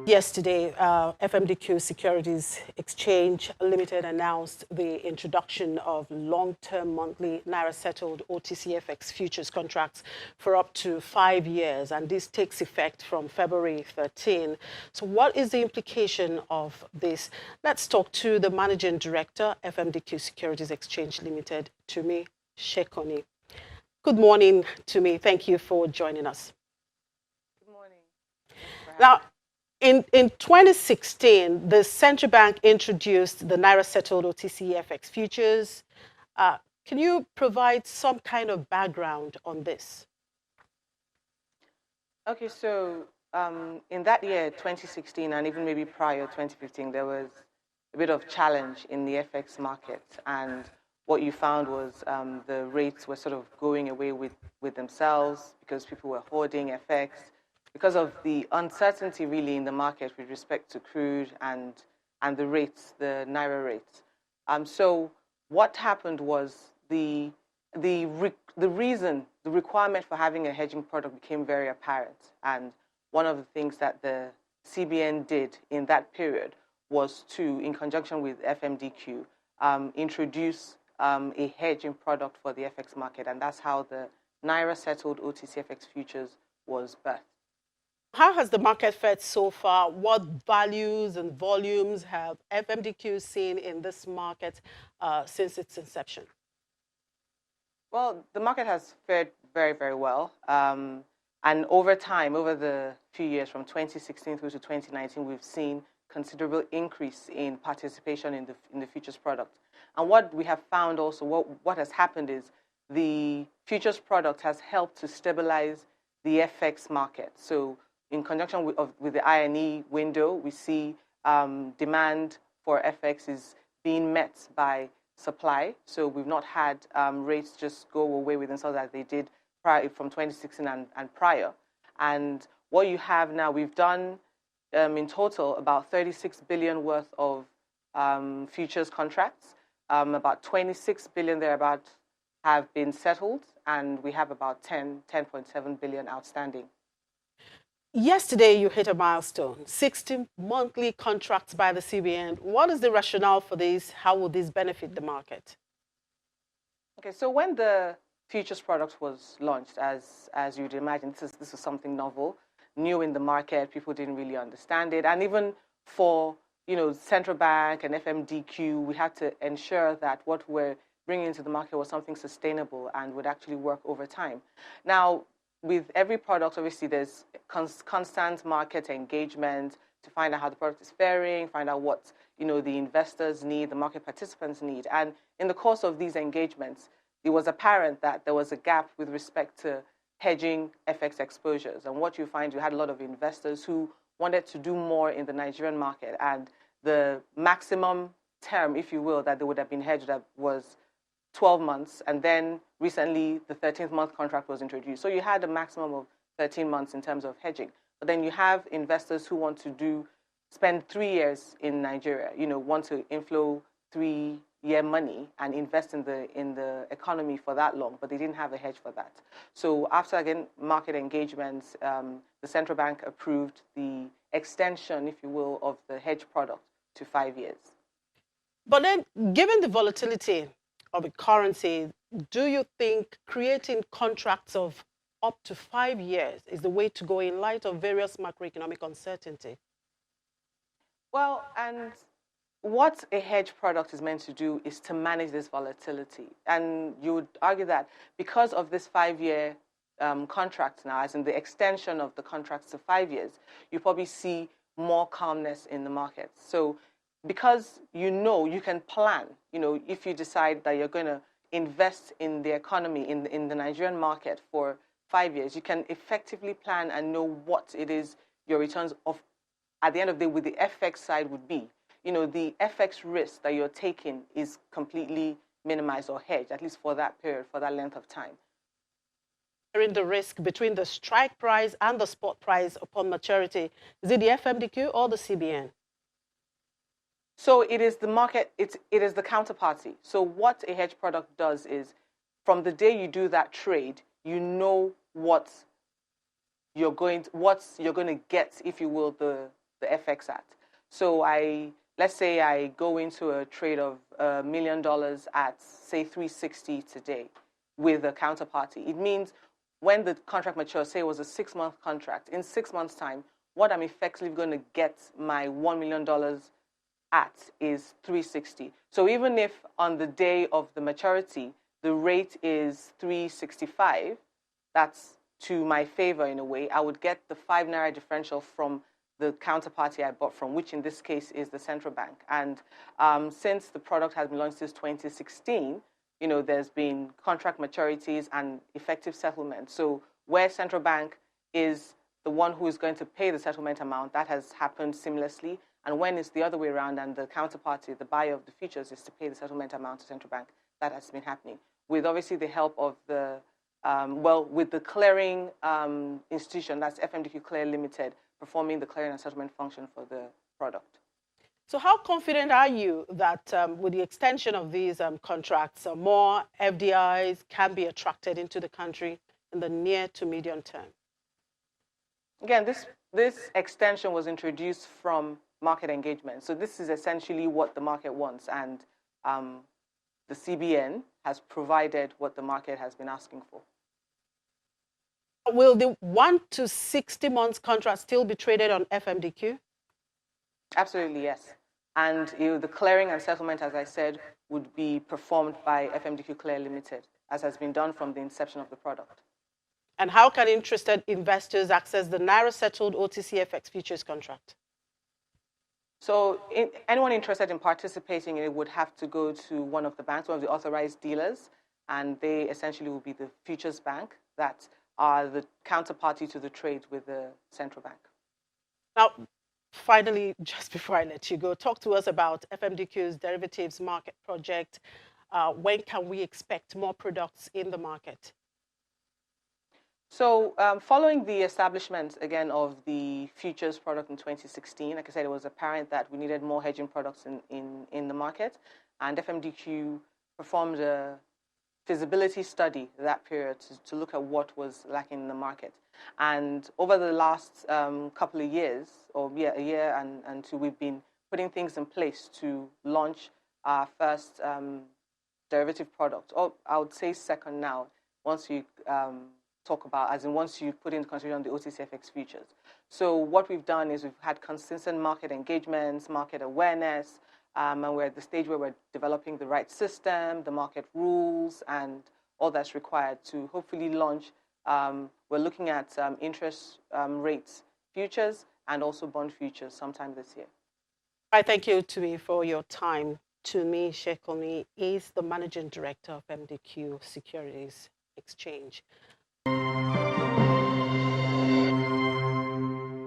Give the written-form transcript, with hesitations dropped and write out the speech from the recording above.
Yesterday, FMDQ Securities Exchange Limited announced the introduction of long-term monthly naira-settled OTC FX futures contracts for up to 5 years, and this takes effect from February 13. So what is the implication of this? Let's talk to the Managing Director, FMDQ Securities Exchange Limited, Tumi Sekoni. Good morning, Tumi. Thank you for joining us. Good morning. Now, in 2016, the central bank introduced the naira-settled OTC FX futures. Can you provide some kind of background on this? Okay, so in that year, 2016, and even maybe prior, 2015, there was a bit of challenge in the FX market. And what you found was the rates were sort of going away with themselves because people were hoarding FX, because of the uncertainty really in the market with respect to crude and the rates, the naira rates. So what happened was the requirement for having a hedging product became very apparent. And one of the things that the CBN did in that period was to, in conjunction with FMDQ, introduce a hedging product for the FX market. And that's how the naira-settled OTC FX futures was birthed. How has the market fared so far? What values and volumes have FMDQ seen in this market since its inception? Well, the market has fared very, very well. And over time, over the few years from 2016 through to 2019, we've seen considerable increase in participation in the futures product. And what we have found also, what has happened is the futures product has helped to stabilize the FX market. So in conjunction with the I&E window, we see demand for FX is being met by supply. So we've not had rates just go away with themselves as they did prior from 2016 and prior. And what you have now, we've done in total about 36 billion worth of futures contracts. About 26 billion thereabout have been settled, and we have about 10.7 billion outstanding. Yesterday, you hit a milestone, 60 monthly contracts by the CBN. What is the rationale for this? How will this benefit the market? Okay, so when the futures product was launched, as you'd imagine, this is something novel, new in the market. People didn't really understand it. And even for, central bank and FMDQ, we had to ensure that what we're bringing into the market was something sustainable and would actually work over time. Now, with every product, obviously, there's constant market engagement to find out how the product is faring, find out what the investors need, the market participants need. And in the course of these engagements, it was apparent that there was a gap with respect to hedging FX exposures. And what you find, you had a lot of investors who wanted to do more in the Nigerian market. And the maximum term, if you will, that they would have been hedged at was 12 months, and then recently the 13th month contract was introduced. So you had a maximum of 13 months in terms of hedging. But then you have investors who want to spend 3 years in Nigeria, want to inflow 3-year money and invest in the economy for that long, but they didn't have a hedge for that. So after, again, market engagements, the central bank approved the extension, if you will, of the hedge product to 5 years. But then, given the volatility of a currency, do you think creating contracts of up to 5 years is the way to go in light of various macroeconomic uncertainty? Well, and what a hedge product is meant to do is to manage this volatility. And you would argue that because of this 5-year contract now, as in the extension of the contracts to 5 years, you probably see more calmness in the markets. So because you can plan, if you decide that you're going to invest in the economy, in the Nigerian market for 5 years, you can effectively plan and know what it is your returns of, at the end of the day, with the FX side would be. The FX risk that you're taking is completely minimized or hedged, at least for that period, for that length of time. The risk between the strike price and the spot price upon maturity, is it the FMDQ or the CBN? So it is the market, it is the counterparty. So what a hedge product does is, from the day you do that trade, you know what you're going to get, if you will, the the FX at. So let's say I go into a trade of $1 million at, say, 360 today with a counterparty. It means when the contract matures, say it was a 6-month contract, in 6 months' time, what I'm effectively going to get my $1 million at is 360. So even if on the day of the maturity, the rate is 365, that's to my favor in a way, I would get the 5 naira differential from the counterparty I bought from, which in this case is the central bank. And since the product has been launched since 2016, you know, there's been contract maturities and effective settlement. So where central bank is the one who is going to pay the settlement amount, that has happened seamlessly. And when it's the other way around and the counterparty, the buyer of the futures, is to pay the settlement amount to central bank, that has been happening. With obviously the help of the, with the clearing institution, that's FMDQ Clear Limited, performing the clearing and settlement function for the product. So how confident are you that with the extension of these contracts, more FDIs can be attracted into the country in the near to medium term? Again, this extension was introduced from market engagement. So this is essentially what the market wants. And the CBN has provided what the market has been asking for. Will the 1 to 60 months contract still be traded on FMDQ? Absolutely, yes. And the clearing and settlement, as I said, would be performed by FMDQ Clear Limited, as has been done from the inception of the product. And how can interested investors access the naira-settled OTC FX Futures contract? So anyone interested in participating in it would have to go to one of the banks, one of the authorized dealers, and they essentially will be the futures bank that are the counterparty to the trade with the central bank. Now, finally, just before I let you go, talk to us about FMDQ's derivatives market project. When can we expect more products in the market? So following the establishment, again, of the futures product in 2016, like I said, it was apparent that we needed more hedging products in the market. And FMDQ performed a feasibility study that period to look at what was lacking in the market. And over the last couple of years, or a year and two, we've been putting things in place to launch our first derivative product, or I would say second now, once you talk about, as in once you put into consideration the OTC FX futures. So what we've done is we've had consistent market engagements, market awareness, and we're at the stage where we're developing the right system, the market rules, and all that's required to hopefully launch. We're looking at interest rates futures and also bond futures sometime this year. I thank you, Tumi, for your time. Tumi Sekoni is the Managing Director of FMDQ Securities Exchange.